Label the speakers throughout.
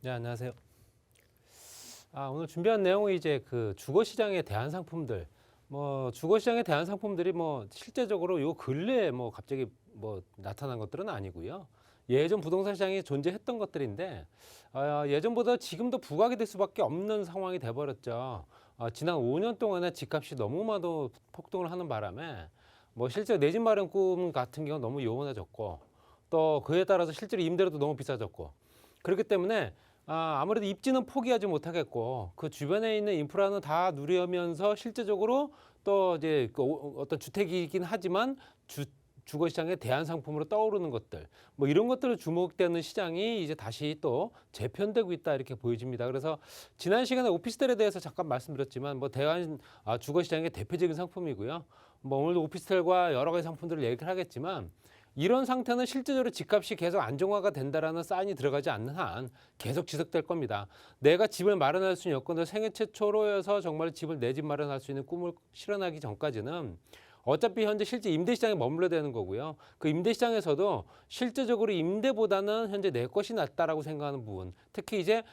Speaker 1: 네, 안녕하세요. 오늘 준비한 내용은 이제 그 주거 시장에 대한 상품들, 주거 시장에 대한 상품들이 실제적으로 요 근래에 갑자기 나타난 것들은 아니고요. 예전 부동산 시장에 존재했던 것들인데, 예전보다 지금도 부각이 될 수밖에 없는 상황이 돼버렸죠. 지난 5년 동안에 집값이 너무나도 폭등을 하는 바람에, 실제 내 집 마련 꿈 같은 경우는 너무 요원해졌고, 또 그에 따라서 실제로 임대료도 너무 비싸졌고, 그렇기 때문에 아무래도 입지는 포기하지 못하겠고 그 주변에 있는 인프라는 다 누리면서 실제적으로 또 이제 어떤 주택이긴 하지만 주거 시장의 대안 상품으로 떠오르는 것들 이런 것들을 주목되는 시장이 이제 다시 또 재편되고 있다 이렇게 보여집니다. 그래서 지난 시간에 오피스텔에 대해서 잠깐 말씀드렸지만 대안 주거 시장의 대표적인 상품이고요. 오늘도 오피스텔과 여러 가지 상품들을 얘기를 하겠지만 이런 상태는 실제적으로 집값이 계속 안정화가 된다라는 사인이 들어가지 않는 한 계속 지속될 겁니다. 내가 집을 마련할 수 있는 여건을 생애 최초로여서 정말 집을 내 집 마련할 수 있는 꿈을 실현하기 전까지는 어차피 현재 실제 임대 시장에 머물러야 되는 거고요. 그 임대 시장에서도 실제적으로 임대보다는 현재 내 것이 낫다라고 생각하는 부분, 특히 이제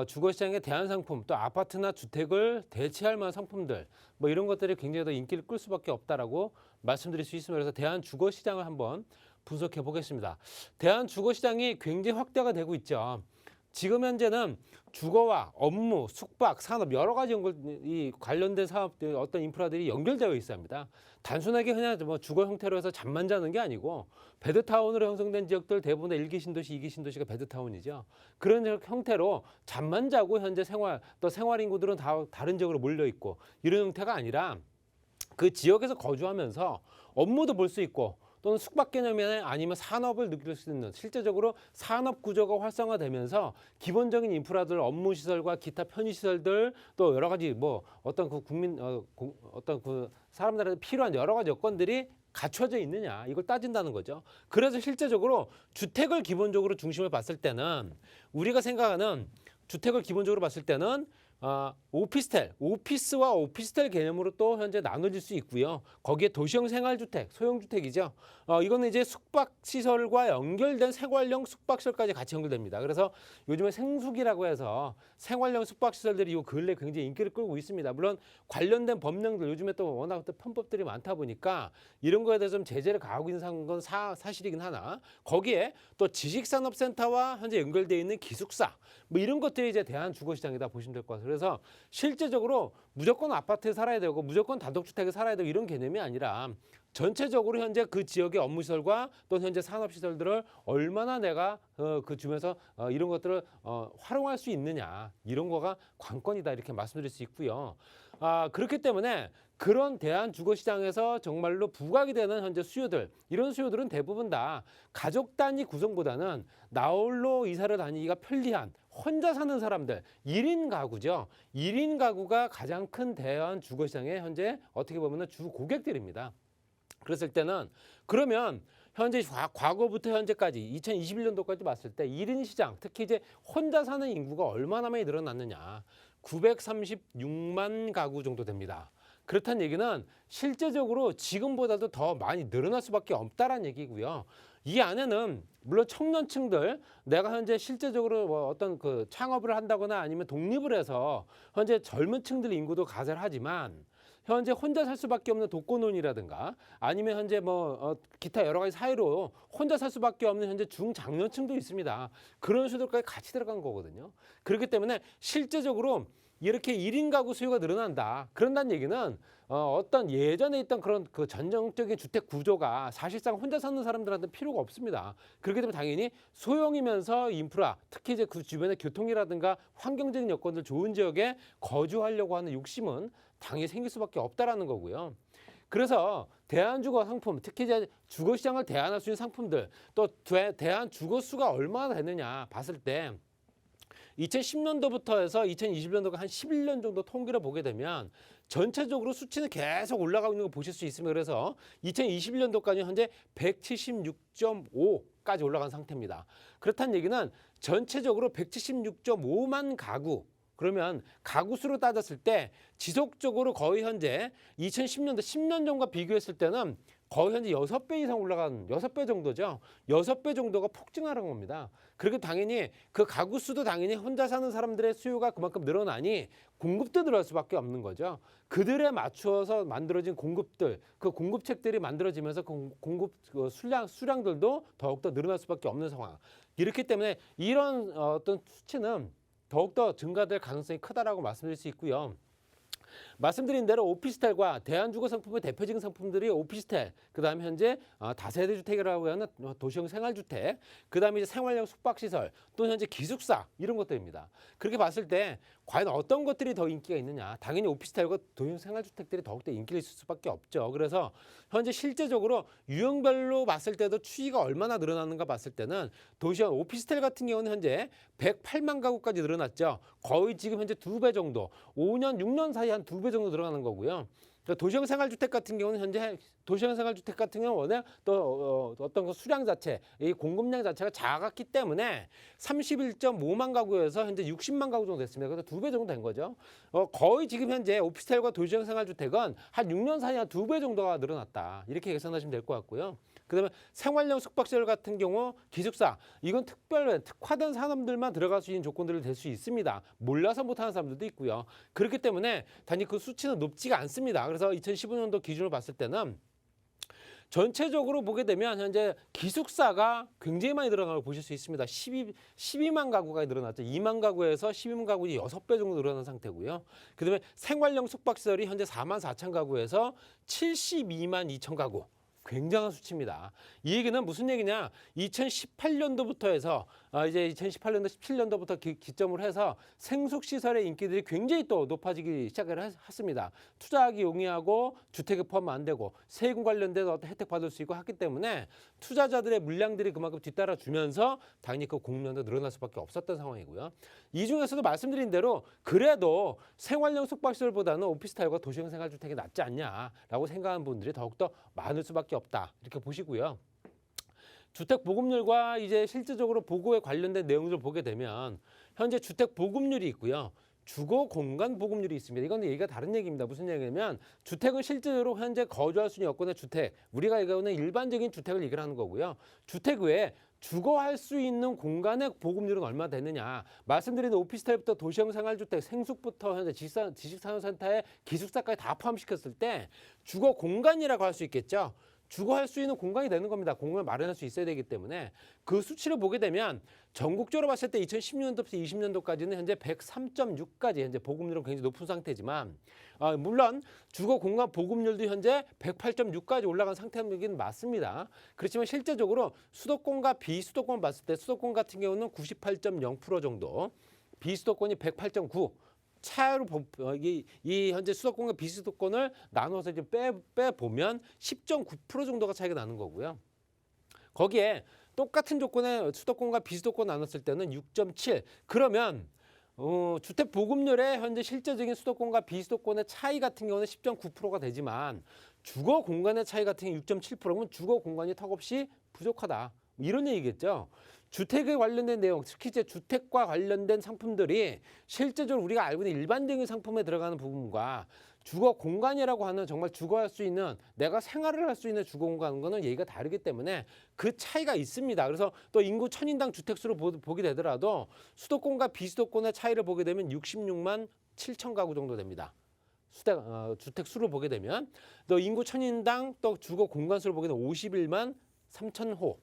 Speaker 1: 주거 시장의 대안 상품, 또 아파트나 주택을 대체할 만한 상품들, 이런 것들이 굉장히 더 인기를 끌 수밖에 없다라고 말씀드릴 수 있습니다. 그래서 대안 주거 시장을 한번 분석해 보겠습니다. 대한 주거 시장이 굉장히 확대가 되고 있죠. 지금 현재는 주거와 업무, 숙박, 산업 여러 가지 이 관련된 사업들 어떤 인프라들이 연결되어 있습니다. 단순하게 그냥 주거 형태로 해서 잠만 자는 게 아니고 베드타운으로 형성된 지역들 대부분의 1기 신도시, 2기 신도시가 베드타운이죠. 그런 형태로 잠만 자고 현재 또 생활 인구들은 다 다른 지역으로 몰려 있고 이런 형태가 아니라 그 지역에서 거주하면서 업무도 볼 수 있고 또는 숙박 개념이 아니면 산업을 느낄 수 있는 실제적으로 산업 구조가 활성화되면서 기본적인 인프라들, 업무 시설과 기타 편의 시설들 또 여러 가지 어떤 그 어떤 그 사람들한테 필요한 여러 가지 여건들이 갖춰져 있느냐 이걸 따진다는 거죠. 그래서 실제적으로 주택을 기본적으로 중심을 봤을 때는 우리가 생각하는 주택을 기본적으로 봤을 때는 오피스와 오피스텔 개념으로 또 현재 나눠질 수 있고요. 거기에 도시형 생활주택, 소형주택이죠. 이거는 이제 숙박시설과 연결된 생활형 숙박시설까지 같이 연결됩니다. 그래서 요즘에 생숙이라고 해서 생활형 숙박시설들이 이 근래 굉장히 인기를 끌고 있습니다. 물론 관련된 법령들 요즘에 또 워낙 또 편법들이 많다 보니까 이런 거에 대해서 좀 제재를 가하고 있는 건 사실이긴 하나 거기에 또 지식산업센터와 현재 연결되어 있는 기숙사 이런 것들이 이제 대한주거시장이다 보시면 될 것 같아요. 그래서 실제적으로 무조건 아파트에 살아야 되고 무조건 단독주택에 살아야 되고 이런 개념이 아니라 전체적으로 현재 그 지역의 업무시설과 또 현재 산업시설들을 얼마나 내가 그 주변에서 이런 것들을 활용할 수 있느냐 이런 거가 관건이다 이렇게 말씀드릴 수 있고요. 그렇기 때문에 그런 대한주거시장에서 정말로 부각이 되는 현재 수요들 이런 수요들은 대부분 다 가족 단위 구성보다는 나홀로 이사를 다니기가 편리한 혼자 사는 사람들 1인 가구죠. 1인 가구가 가장 큰 대한주거시장의 현재 어떻게 보면 주 고객들입니다. 그랬을 때는 그러면 현재 과거부터 현재까지 2021년도까지 봤을 때 1인 시장 특히 이제 혼자 사는 인구가 얼마나 많이 늘어났느냐 936만 가구 정도 됩니다. 그렇다는 얘기는 실제적으로 지금보다도 더 많이 늘어날 수밖에 없다라는 얘기고요. 이 안에는 물론 청년층들 내가 현재 실제적으로 어떤 그 창업을 한다거나 아니면 독립을 해서 현재 젊은 층들 인구도 가세를 하지만 현재 혼자 살 수밖에 없는 독거노인이라든가 아니면 현재 기타 여러 가지 사유로 혼자 살 수밖에 없는 현재 중장년층도 있습니다. 그런 수들까지 같이 들어간 거거든요. 그렇기 때문에 실제적으로 이렇게 1인 가구 수요가 늘어난다. 그런다는 얘기는 어떤 예전에 있던 그런 그 전형적인 주택 구조가 사실상 혼자 사는 사람들한테 필요가 없습니다. 그렇기 때문에 당연히 소형이면서 인프라, 특히 이제 그 주변의 교통이라든가 환경적인 여건들 좋은 지역에 거주하려고 하는 욕심은 당연히 생길 수밖에 없다라는 거고요. 그래서 대한주거 상품, 특히 이제 주거 시장을 대안할 수 있는 상품들, 또 대한 주거 수가 얼마나 되느냐 봤을 때 2010년도부터 해서 2020년도가 한 11년 정도 통계를 보게 되면 전체적으로 수치는 계속 올라가고 있는 거 보실 수 있습니다. 그래서 2021년도까지 현재 176.5까지 올라간 상태입니다. 그렇다는 얘기는 전체적으로 176.5만 가구 그러면 가구 수로 따졌을 때 지속적으로 거의 현재 2010년도 10년 전과 비교했을 때는 거의 현재 6배 이상 올라간 6배 정도죠. 6배 정도가 폭증하는 겁니다. 그리고 당연히 그 가구 수도 당연히 혼자 사는 사람들의 수요가 그만큼 늘어나니 공급도 늘어날 수밖에 없는 거죠. 그들에 맞추어서 만들어진 공급들, 그 공급책들이 만들어지면서 공급 수량들도 더욱더 늘어날 수밖에 없는 상황. 이렇기 때문에 이런 어떤 수치는 더욱더 증가될 가능성이 크다라고 말씀드릴 수 있고요. 말씀드린 대로 오피스텔과 대한주거상품의 대표적인 상품들이 오피스텔, 그다음에 현재 다세대 주택이라고 하는 도시형 생활주택, 그다음에 이제 생활형 숙박시설, 또 현재 기숙사 이런 것들입니다. 그렇게 봤을 때 과연 어떤 것들이 더 인기가 있느냐? 당연히 오피스텔과 도시형 생활주택들이 더욱더 인기를 있을 수밖에 없죠. 그래서 현재 실제적으로 유형별로 봤을 때도 추이가 얼마나 늘어나는가 봤을 때는 도시형 오피스텔 같은 경우는 현재 108만 가구까지 늘어났죠. 거의 지금 현재 2배 정도, 5년, 6년 사이 한 2배 정도 늘어나는 거고요. 도시형 생활주택 같은 경우는 현재 도시형 생활주택 같은 경우는 워낙 또 어떤 그 수량 자체, 이 공급량 자체가 작았기 때문에 31.5만 가구에서 현재 60만 가구 정도 됐습니다. 그래서 2배 정도 된 거죠. 거의 지금 현재 오피스텔과 도시형 생활주택은 한 6년 사이에 한 2배 정도가 늘어났다. 이렇게 계산하시면 될 것 같고요. 그다음에 생활형 숙박시설 같은 경우 기숙사, 이건 특화된 사람들만 들어갈 수 있는 조건들이 될 수 있습니다. 몰라서 못하는 사람들도 있고요. 그렇기 때문에 단지 그 수치는 높지가 않습니다. 그래서 2015년도 기준으로 봤을 때는 전체적으로 보게 되면 현재 기숙사가 굉장히 많이 늘어나는 걸 보실 수 있습니다. 12만 가구가 늘어났죠. 2만 가구에서 12만 가구이 6배 정도 늘어난 상태고요. 그다음에 생활형 숙박시설이 현재 4만 4천 가구에서 72만 2천 가구. 굉장한 수치입니다. 이 얘기는 무슨 얘기냐? 2018년도부터 해서 이제 2018년도, 17년도부터 기점으로 해서 생숙시설의 인기들이 굉장히 또 높아지기 시작을 했습니다. 투자하기 용이하고 주택에 포함 안 되고 세금 관련된 어떤 혜택 받을 수 있고 하기 때문에 투자자들의 물량들이 그만큼 뒤따라 주면서 당연히 그 공급량도 늘어날 수밖에 없었던 상황이고요. 이 중에서도 말씀드린 대로 그래도 생활형 숙박시설보다는 오피스텔과 도시형 생활주택이 낫지 않냐라고 생각하는 분들이 더욱더 많을 수밖에 없다. 이렇게 보시고요. 주택 보급률과 이제 실질적으로 보고에 관련된 내용들을 보게 되면 현재 주택 보급률이 있고요. 주거 공간 보급률이 있습니다. 이건 얘기가 다른 얘기입니다. 무슨 얘기냐면 주택은 실제로 현재 거주할 수 있는 여건의 주택, 우리가 얘기하는 일반적인 주택을 얘기를 하는 거고요. 주택 외에 주거할 수 있는 공간의 보급률은 얼마 되느냐. 말씀드린 오피스텔부터 도시형 생활주택, 생숙부터 현재 지식산업센터의 기숙사까지 다 포함시켰을 때 주거 공간이라고 할 수 있겠죠. 주거할 수 있는 공간이 되는 겁니다. 공간을 마련할 수 있어야 되기 때문에 그 수치를 보게 되면 전국적으로 봤을 때 2010년도부터 2020년도까지는 현재 103.6까지 현재 보급률은 굉장히 높은 상태지만 물론 주거 공간 보급률도 현재 108.6까지 올라간 상태이긴 맞습니다. 그렇지만 실제적으로 수도권과 비수도권 봤을 때 수도권 같은 경우는 98.0% 정도, 비수도권이 108.9. 차이로 이 현재 수도권과 비수도권을 나눠서 이제 빼보면 10.9% 정도가 차이가 나는 거고요. 거기에 똑같은 조건의 수도권과 비수도권 나눴을 때는 6.7. 그러면 주택 보급률의 현재 실제적인 수도권과 비수도권의 차이 같은 경우는 10.9%가 되지만 주거 공간의 차이 같은 경우 6.7%면 주거 공간이 턱없이 부족하다. 이런 얘기겠죠. 주택에 관련된 내용, 특히 이제 주택과 관련된 상품들이 실제적으로 우리가 알고 있는 일반적인 상품에 들어가는 부분과 주거 공간이라고 하는 정말 주거할 수 있는 내가 생활을 할 수 있는 주거 공간과는 얘기가 다르기 때문에 그 차이가 있습니다. 그래서 또 인구 천인당 주택수를 보게 되더라도 수도권과 비수도권의 차이를 보게 되면 66만 7천 가구 정도 됩니다. 주택 수를 보게 되면 또 인구 천인당 또 주거 공간 수를 보게 되면 51만 3천 호.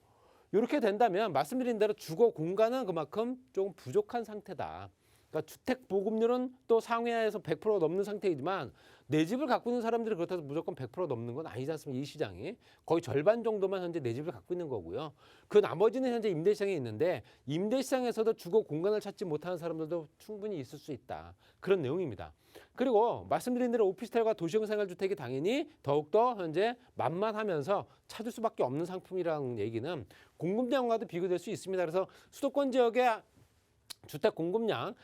Speaker 1: 이렇게 된다면 말씀드린 대로 주거 공간은 그만큼 조금 부족한 상태다. 그러니까 주택 보급률은 또 상회에서 100% 넘는 상태이지만 내 집을 갖고 있는 사람들이 그렇다고 무조건 100% 넘는 건 아니지 않습니까? 이 시장이 거의 절반 정도만 현재 내 집을 갖고 있는 거고요. 그 나머지는 현재 임대시장에 있는데 임대시장에서도 주거 공간을 찾지 못하는 사람들도 충분히 있을 수 있다. 그런 내용입니다. 그리고 말씀드린 대로 오피스텔과 도시형 생활주택이 당연히 더욱더 현재 만만하면서 찾을 수밖에 없는 상품이라는 얘기는 공급량과도 비교될 수 있습니다. 그래서 수도권 지역의 주택 공급량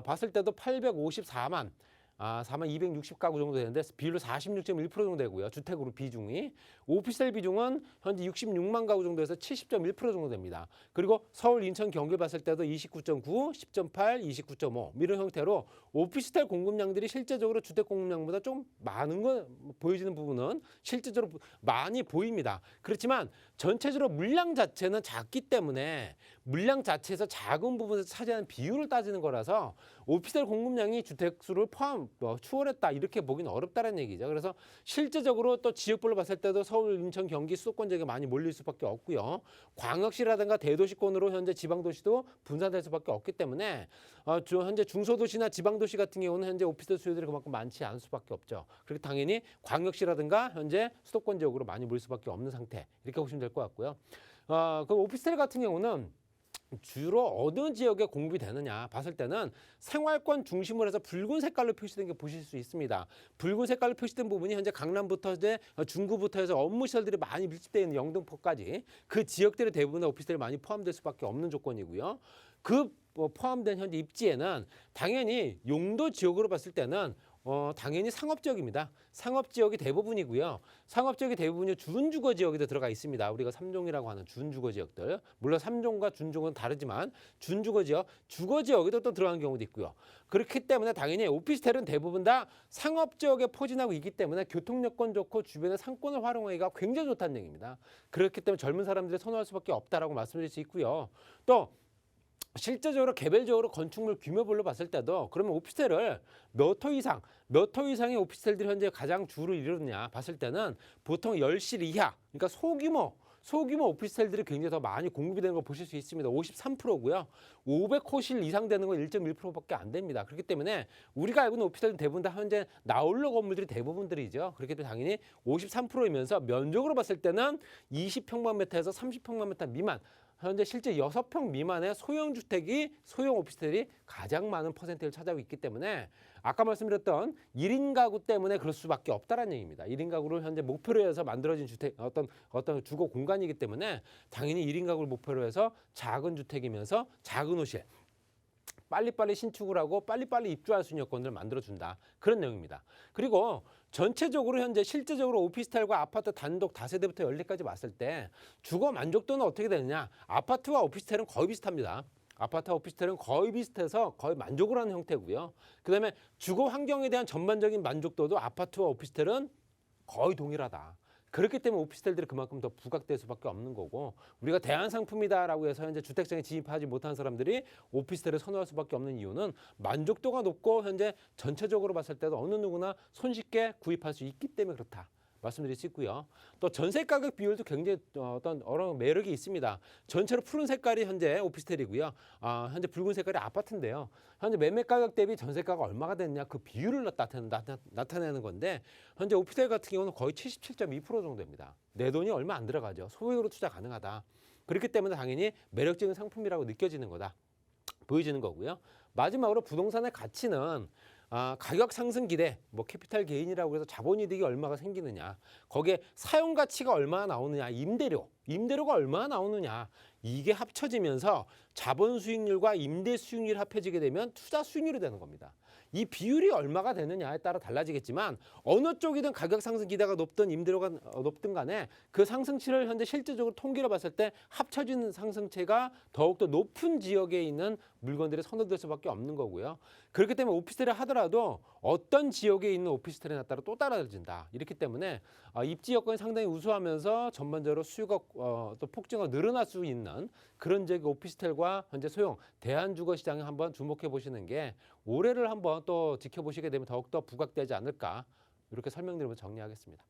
Speaker 1: 봤을 때도 854만 4260가구 정도 되는데 비율로 46.1% 정도 되고요. 주택으로 비중이. 오피스텔 비중은 현재 66만 가구 정도에서 70.1% 정도 됩니다. 그리고 서울, 인천, 경기를 봤을 때도 29.9, 10.8, 29.5 이런 형태로 오피스텔 공급량들이 실제적으로 주택 공급량보다 좀 많은 거 보여지는 부분은 실제적으로 많이 보입니다. 그렇지만 전체적으로 물량 자체는 작기 때문에 물량 자체에서 작은 부분에서 차지하는 비율을 따지는 거라서 오피스텔 공급량이 주택 수를 추월했다 이렇게 보기는 어렵다는 얘기죠. 그래서 실제적으로 또 지역별로 봤을 때도 서울, 인천, 경기 수도권 지역에 많이 몰릴 수밖에 없고요. 광역시라든가 대도시권으로 현재 지방도시도 분산될 수밖에 없기 때문에 현재 중소도시나 지방도시 같은 경우는 현재 오피스텔 수요들이 그만큼 많지 않을 수밖에 없죠. 그렇게 당연히 광역시라든가 현재 수도권 지역으로 많이 몰릴 수밖에 없는 상태 이렇게 보시면 될 것 같고요. 그 오피스텔 같은 경우는 주로 어느 지역에 공급이 되느냐 봤을 때는 생활권 중심으로 해서 붉은 색깔로 표시된 게 보실 수 있습니다. 붉은 색깔로 표시된 부분이 현재 강남부터 이제 중구부터 해서 업무시설들이 많이 밀집되어 있는 영등포까지 그 지역들의 대부분의 오피스텔이 많이 포함될 수밖에 없는 조건이고요. 그 포함된 현재 입지에는 당연히 용도 지역으로 봤을 때는 당연히 상업지역입니다. 상업지역이 대부분이고요. 상업지역이 대부분이 준주거 지역에도 들어가 있습니다. 우리가 3종이라고 하는 준주거 지역들. 물론 3종과 준주거는 다르지만 준주거 지역, 주거 지역에도 또 들어가는 경우도 있고요. 그렇기 때문에 당연히 오피스텔은 대부분 다 상업지역에 포진하고 있기 때문에 교통여건 좋고 주변의 상권을 활용하기가 굉장히 좋다는 얘기입니다. 그렇기 때문에 젊은 사람들이 선호할 수밖에 없다라고 말씀드릴 수 있고요. 또 실제적으로 개별적으로 건축물 규모별로 봤을 때도 그러면 오피스텔을 몇 호 이상의 오피스텔들이 현재 가장 주를 이루느냐 봤을 때는 보통 10실 이하, 그러니까 소규모 오피스텔들이 굉장히 더 많이 공급이 되는 걸 보실 수 있습니다. 53%고요. 500호실 이상 되는 건 1.1%밖에 안 됩니다. 그렇기 때문에 우리가 알고 있는 오피스텔은 대부분 다 현재 나홀로 건물들이 대부분들이죠. 그렇기 때문에 당연히 53%이면서 면적으로 봤을 때는 20평방미터에서 30평방미터 미만 현재 실제 6평 미만의 소형 주택이 소형 오피스텔이 가장 많은 퍼센트를 차지하고 있기 때문에 아까 말씀드렸던 1인 가구 때문에 그럴 수밖에 없다는 얘기입니다. 1인 가구를 현재 목표로 해서 만들어진 주택 어떤 주거 공간이기 때문에 당연히 1인 가구를 목표로 해서 작은 주택이면서 작은 호실 빨리빨리 신축을 하고 빨리빨리 입주할 수 있는 여건들을 만들어준다. 그런 내용입니다. 그리고 전체적으로 현재 실제적으로 오피스텔과 아파트 단독 다세대부터 연립까지 봤을 때 주거 만족도는 어떻게 되느냐. 아파트와 오피스텔은 거의 비슷합니다. 아파트와 오피스텔은 거의 비슷해서 거의 만족을 하는 형태고요. 그다음에 주거 환경에 대한 전반적인 만족도도 아파트와 오피스텔은 거의 동일하다. 그렇기 때문에 오피스텔들이 그만큼 더 부각될 수밖에 없는 거고 우리가 대안상품이다라고 해서 현재 주택시장에 진입하지 못한 사람들이 오피스텔을 선호할 수밖에 없는 이유는 만족도가 높고 현재 전체적으로 봤을 때도 어느 누구나 손쉽게 구입할 수 있기 때문에 그렇다. 말씀드릴 수 있고요. 또 전세 가격 비율도 굉장히 어떤 매력이 있습니다. 전체로 푸른 색깔이 현재 오피스텔이고요. 현재 붉은 색깔이 아파트인데요. 현재 매매 가격 대비 전세가가 얼마가 됐냐 그 비율을 나타내는 건데 현재 오피스텔 같은 경우는 거의 77.2% 정도 됩니다. 내 돈이 얼마 안 들어가죠. 소액으로 투자 가능하다. 그렇기 때문에 당연히 매력적인 상품이라고 느껴지는 거다. 보여지는 거고요. 마지막으로 부동산의 가치는 가격 상승 기대, 캐피탈 게인이라고 해서 자본이득이 얼마가 생기느냐, 거기에 사용 가치가 얼마나 나오느냐, 임대료가 얼마나 나오느냐, 이게 합쳐지면서 자본 수익률과 임대 수익률이 합해지게 되면 투자 수익률이 되는 겁니다. 이 비율이 얼마가 되느냐에 따라 달라지겠지만 어느 쪽이든 가격 상승 기대가 높든 임대료가 높든 간에 그 상승치를 현재 실질적으로 통계로 봤을 때 합쳐지는 상승체가 더욱더 높은 지역에 있는 물건들이 선호될 수밖에 없는 거고요. 그렇기 때문에 오피스텔을 하더라도 어떤 지역에 있는 오피스텔에 따라 또 달라진다. 이렇기 때문에 입지 여건이 상당히 우수하면서 전반적으로 수요가 또 폭증가 늘어날 수 있는 그런 지역의 오피스텔과 현재 소형 대한주거 시장에 한번 주목해 보시는 게 올해를 한번 또 지켜보시게 되면 더욱더 부각되지 않을까 이렇게 설명드리면서 정리하겠습니다.